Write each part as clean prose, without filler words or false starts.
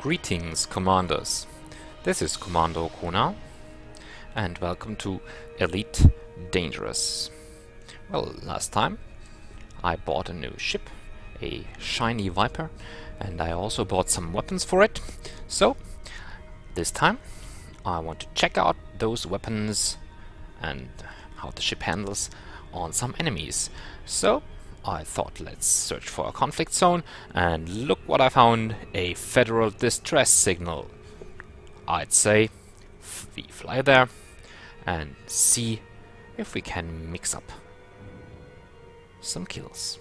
Greetings, Commanders. This is Commander Okona, and welcome to Elite Dangerous. Well, last time I bought a new ship, a shiny Viper, and I also bought some weapons for it. So, this time I want to check out those weapons and how the ship handles on some enemies. So, I thought let's search for a conflict zone, and look what I found, a federal distress signal. I'd say we fly there and see if we can mix up some kills.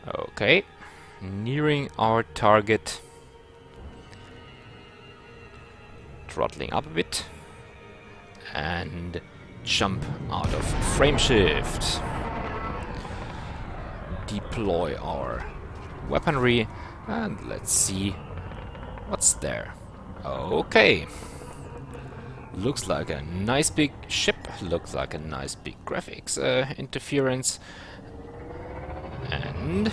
Okay, nearing our target, throttling up a bit and jump out of frame shift. Deploy our weaponry and let's see what's there. Okay, looks like a nice big ship, looks like a nice big graphics interference, and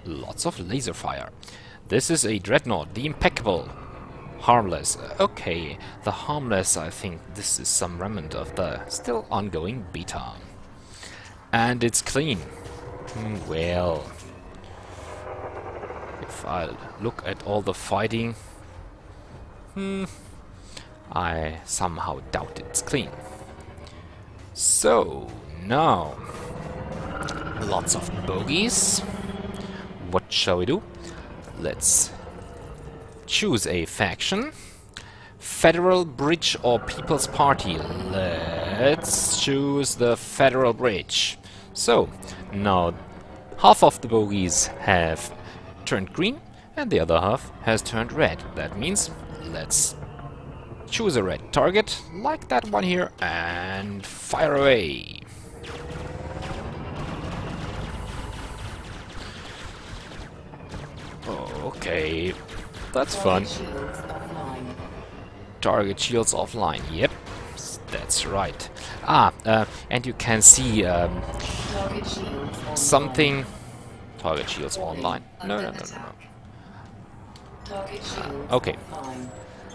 lots of laser fire. This is a dreadnought, the Impeccable. Harmless. Okay, the Harmless, I think this is some remnant of the still ongoing beta. And it's clean. Well, if I look at all the fighting, I somehow doubt it's clean. So, now, lots of bogeys. What shall we do? Let's choose a faction. Federal Bridge or People's Party. Let's choose the Federal Bridge. So, now half of the bogeys have turned green and the other half has turned red. That means let's choose a red target, like that one here, and fire away. Okay, that's fun. Target shields offline. Yep, that's right. And you can see something. Target shields online. No. Okay.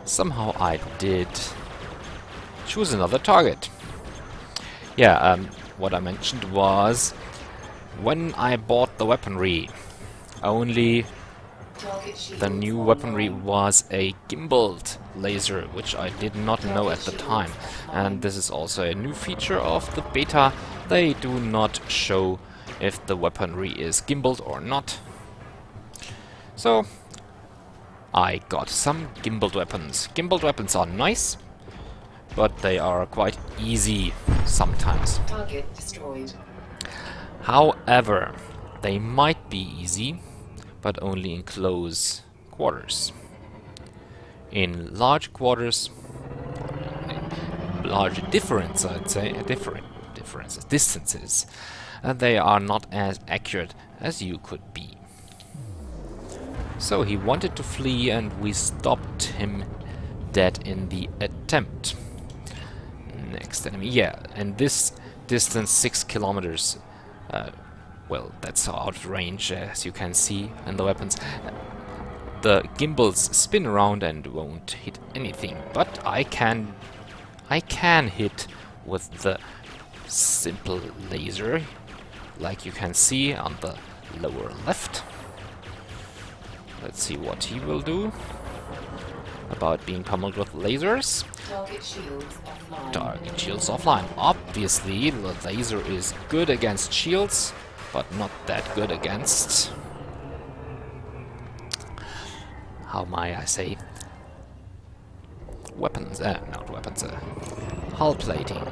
Somehow I did choose another target. Yeah. What I mentioned was when I bought the weaponry, only the new weaponry was a gimbaled laser, which I did not know at the time. And this is also a new feature of the beta. They do not show if the weaponry is gimbaled or not. So, I got some gimbaled weapons. Gimbaled weapons are nice, but they are quite easy sometimes. Target destroyed. However, they might be easy, but only in close quarters. In large quarters, large difference, I'd say, differences, distances, they are not as accurate as you could be. So he wanted to flee and we stopped him dead in the attempt. Next enemy, yeah, and this distance 6 kilometers. Well, that's out of range, as you can see in the weapons. The gimbals spin around and won't hit anything, but I can hit with the simple laser, like you can see on the lower left. Let's see what he will do about being pummeled with lasers. Target shields offline. Target shields offline. Obviously, the laser is good against shields, but not that good against, how may I say, weapons, not weapons, hull plating.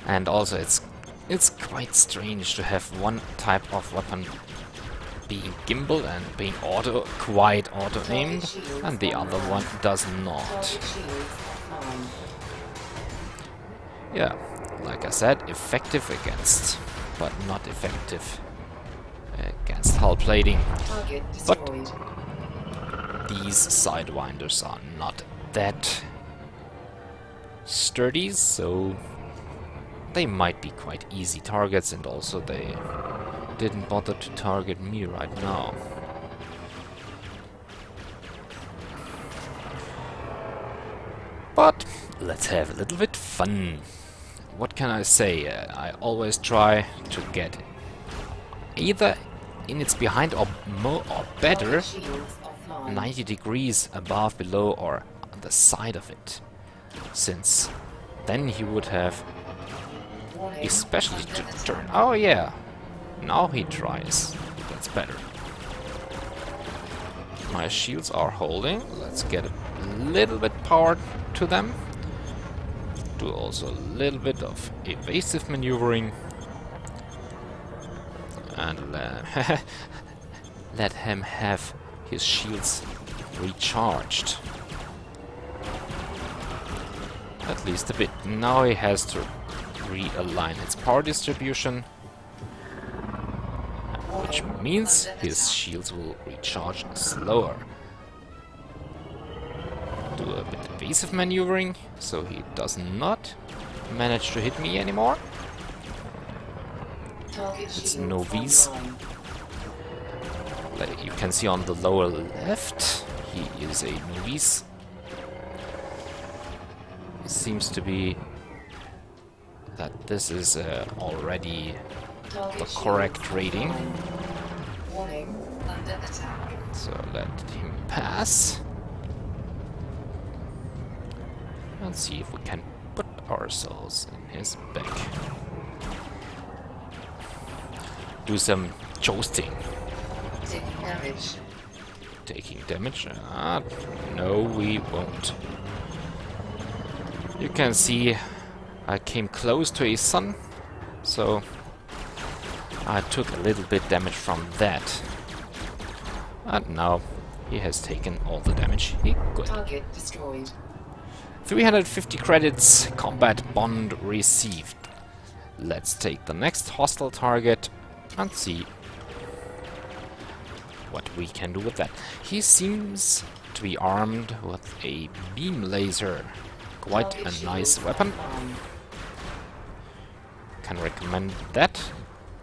And also it's quite strange to have one type of weapon being gimbaled and being quite auto-aimed, and the other one does not. Yeah. Like I said, effective against, but not effective against hull plating. But these sidewinders are not that sturdy, so they might be quite easy targets, and also they didn't bother to target me right now. But let's have a little bit fun. What can I say? I always try to get either in its behind or more or better 90 degrees above, below or on the side of it. Since then he would have especially to turn. Oh yeah, now he tries. That's better. My shields are holding. Let's get a little bit power to them. Do also a little bit of evasive maneuvering. And let him have his shields recharged. At least a bit. Now he has to realign its power distribution, which means his shields will recharge slower. Do a bit of evasive maneuvering, so he does not manage to hit me anymore. It's novice. Like you can see on the lower left, he is a novice. It seems to be that this is already the correct rating. So let him pass. And see if we can put ourselves in his back. Do some jousting. Taking damage. Taking damage? No, we won't. You can see I came close to his sun, so I took a little bit damage from that. And now he has taken all the damage he could. Target destroyed. 350 credits, combat bond received. Let's take the next hostile target and see what we can do with that. He seems to be armed with a beam laser. Quite a nice weapon. Can recommend that.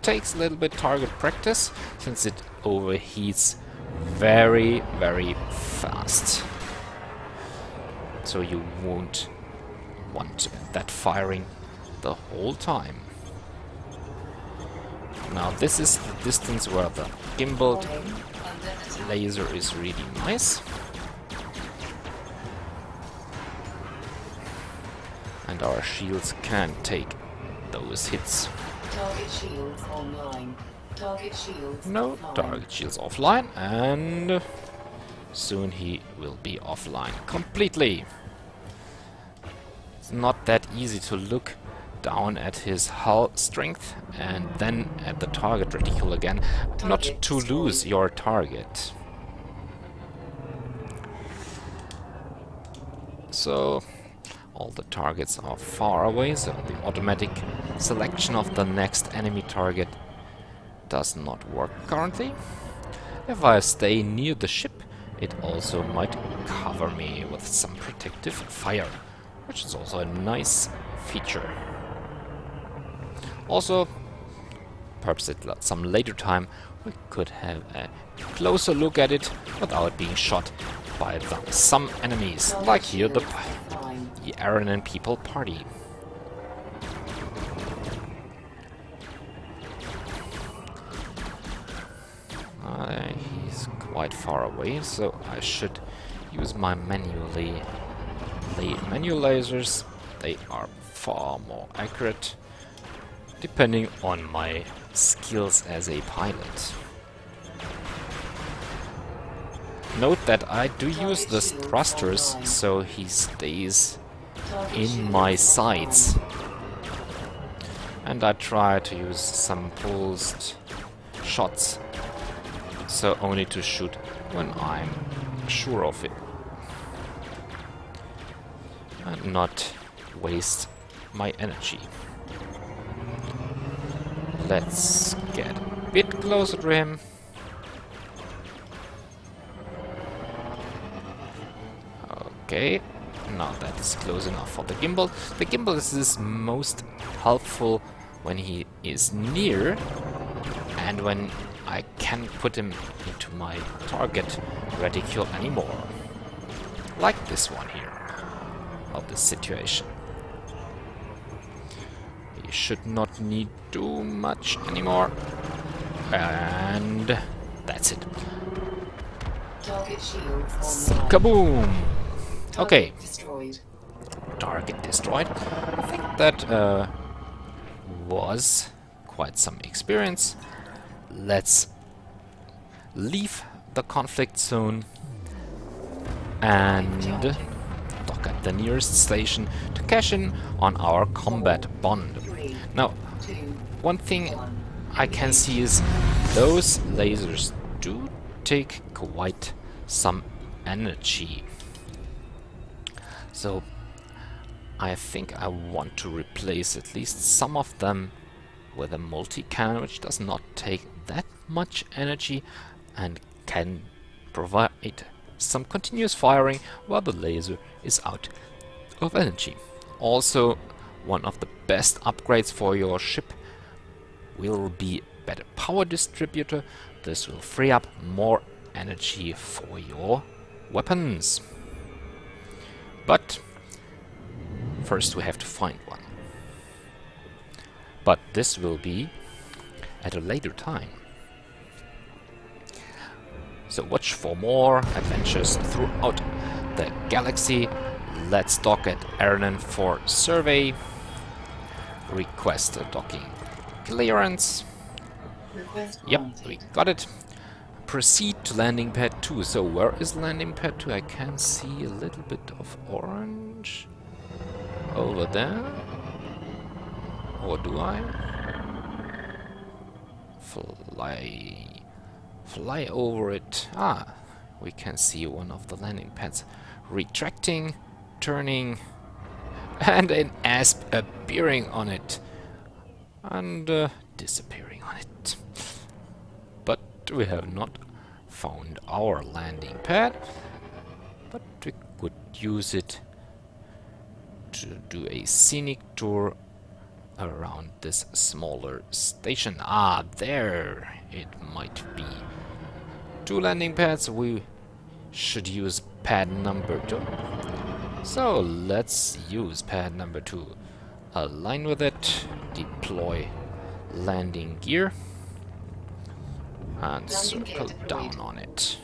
Takes a little bit target practice, since it overheats very, very fast. So you won't want that firing the whole time. Now this is the distance where the gimbaled laser is really nice. And our shields can take those hits. Target shields online. Target shields No, offline. target shields offline, and soon he will be offline completely. It's not that easy to look down at his hull strength and then at the target reticle again, not to lose your target. So all the targets are far away, so the automatic selection of the next enemy target does not work currently. If I stay near the ship, it also might cover me with some protective fire, which is also a nice feature. Also, perhaps at some later time, we could have a closer look at it without being shot by some enemies, like here the eranin people party. He's quite far away, so I should use my manual lasers. They are far more accurate, depending on my skills as a pilot. Note that I do use the thrusters, so he stays in my sights. And I try to use some pulsed shots, so only to shoot when I'm sure of it. And not waste my energy. Let's get a bit closer to him. Okay, now that is close enough for the gimbal. The gimbal is most helpful when he is near and when I can't put him into my target reticule anymore. Like this one here, of this situation. He should not need too much anymore. And that's it. Target shields So, online. kaboom! Okay, Target destroyed. target destroyed. I think that was quite some experience. Let's leave the conflict zone and dock at the nearest station to cash in on our combat bond. 3, Now, 2, one thing 1. I can see is those lasers do take quite some energy. So I think I want to replace at least some of them with a multi-cannon, which does not take that much energy and can provide some continuous firing while the laser is out of energy. Also, one of the best upgrades for your ship will be better power distributor. This will free up more energy for your weapons. But first we have to find one. But this will be at a later time. So watch for more adventures throughout the galaxy. Let's dock at eranin for survey. Request a docking clearance. Request Yep, granted. we got it. Proceed to landing pad 2. So where is landing pad 2? I can see a little bit of orange over there. Or do I? Fly over it. Ah, we can see one of the landing pads retracting, turning, and an asp appearing on it and disappearing on it. But we have not found our landing pad, but we could use it to do a scenic tour around this smaller station. Ah, there it might be. 2 landing pads. We should use pad number 2. So let's use pad number 2. Align with it, deploy landing gear, and circle down on it.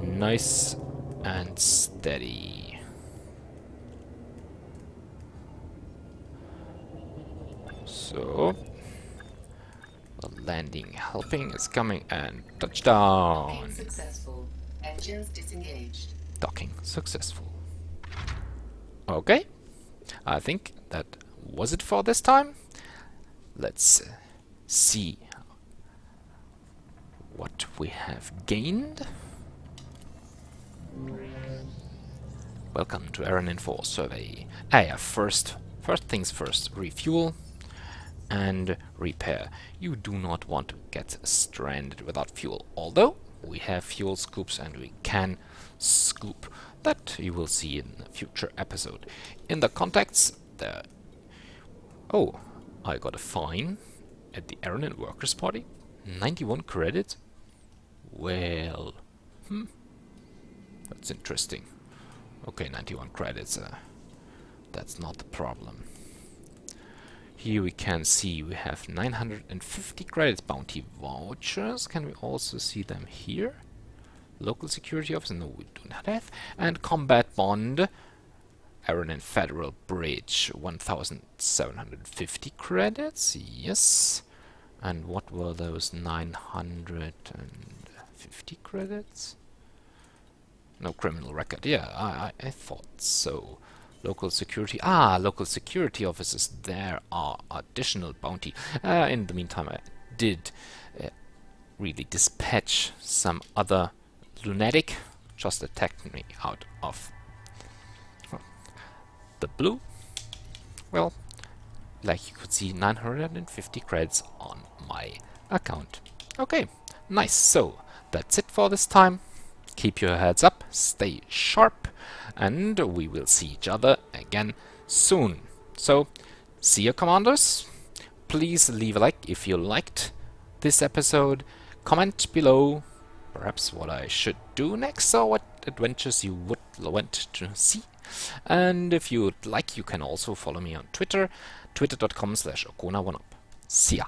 Nice and steady. So the landing helping is coming and touchdown. Docking successful. Engines disengaged. Docking successful. Okay, I think that was it for this time. Let's see what we have gained. Welcome to eranin for survey. First things first, refuel and repair. You do not want to get stranded without fuel, although we have fuel scoops and we can scoop. That you will see in a future episode. In the contacts there. Oh, I got a fine at the eranin workers party. 91 credits. Well, that's interesting. Okay, 91 credits. That's not the problem. Here we can see we have 950 credits bounty vouchers. Can we also see them here? Local security officer, no, we do not have. And combat bond, eranin Federal Bridge, 1,750 credits. Yes. And what were those 950 credits? No criminal record. Yeah, I thought so. Local security. Ah, local security officers. There are additional bounty. In the meantime, I did really dispatch some other lunatic. Just attacked me out of the blue. Well, like you could see, 950 credits on my account. Okay, nice. So that's it for this time. Keep your heads up, stay sharp, and we will see each other again soon. So, see you, commanders. please leave a like if you liked this episode. Comment below perhaps what I should do next or what adventures you would want to see. And if you'd like, you can also follow me on Twitter, twitter.com/Okona1up. See ya!